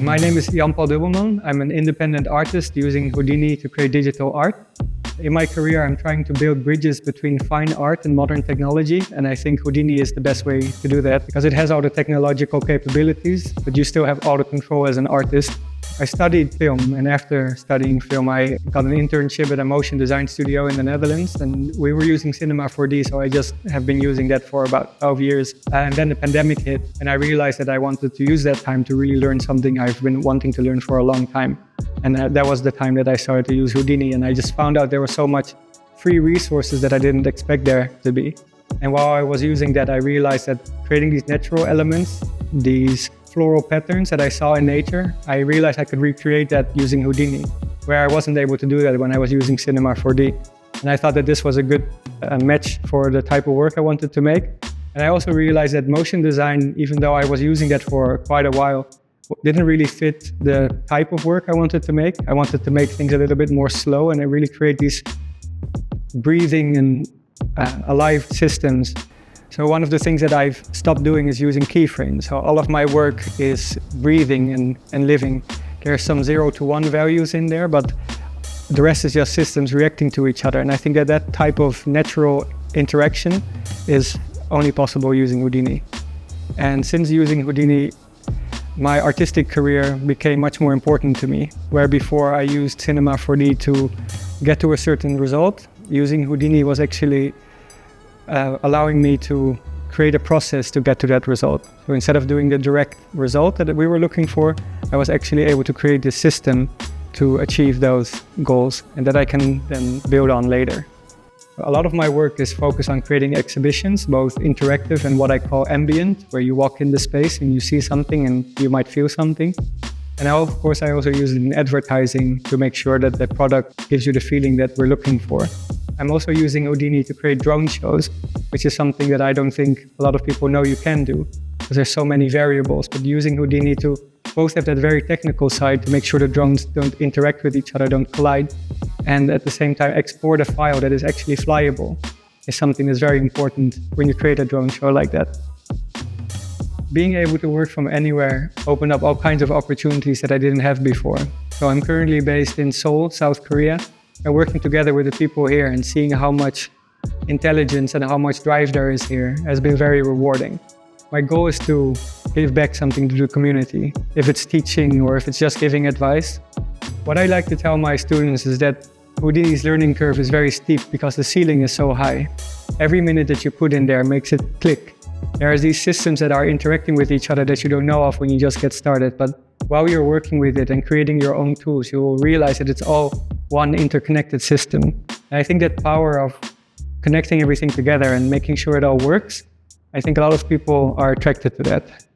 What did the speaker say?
My name is Jan-Paul Dubbelman. I'm an independent artist using Houdini to create digital art. In my career, I'm trying to build bridges between fine art and modern technology, and I think Houdini is the best way to do that because it has all the technological capabilities, but you still have all the control as an artist. I studied film, and after studying film, I got an internship at a motion design studio in the Netherlands, and we were using Cinema 4D, so I just have been using that for about 12 years. And then the pandemic hit, and I realized that I wanted to use that time to really learn something I've been wanting to learn for a long time. And that was the time that I started to use Houdini, and I just found out there was so much free resources that I didn't expect there to be. And while I was using that, I realized that creating these natural elements, these floral patterns that I saw in nature, I realized I could recreate that using Houdini, where I wasn't able to do that when I was using Cinema 4D. And I thought that this was a good match for the type of work I wanted to make. And I also realized that motion design, even though I was using that for quite a while, didn't really fit the type of work I wanted to make. I wanted to make things a little bit more slow and I really create these breathing and alive systems. So one of the things that I've stopped doing is using keyframes. So all of my work is breathing and living. There's some 0 to 1 values in there, but the rest is just systems reacting to each other. And I think that that type of natural interaction is only possible using Houdini. And since using Houdini, my artistic career became much more important to me. Where before I used Cinema 4D to get to a certain result, using Houdini was actually allowing me to create a process to get to that result. So instead of doing the direct result that we were looking for, I was actually able to create this system to achieve those goals and that I can then build on later. A lot of my work is focused on creating exhibitions, both interactive and what I call ambient, where you walk in the space and you see something and you might feel something. And now, of course, I also use it in advertising to make sure that the product gives you the feeling that we're looking for. I'm also using Houdini to create drone shows, which is something that I don't think a lot of people know you can do, because there's so many variables. But using Houdini to both have that very technical side to make sure the drones don't interact with each other, don't collide, and at the same time export a file that is actually flyable is something that's very important when you create a drone show like that. Being able to work from anywhere opened up all kinds of opportunities that I didn't have before. So I'm currently based in Seoul, South Korea, and working together with the people here and seeing how much intelligence and how much drive there is here has been very rewarding. My goal is to give back something to the community, if it's teaching or if it's just giving advice. What I like to tell my students is that Houdini's learning curve is very steep because the ceiling is so high. Every minute that you put in there makes it click. There are these systems that are interacting with each other that you don't know of when you just get started, but while you're working with it and creating your own tools, you will realize that it's all one interconnected system. And I think that power of connecting everything together and making sure it all works, I think a lot of people are attracted to that.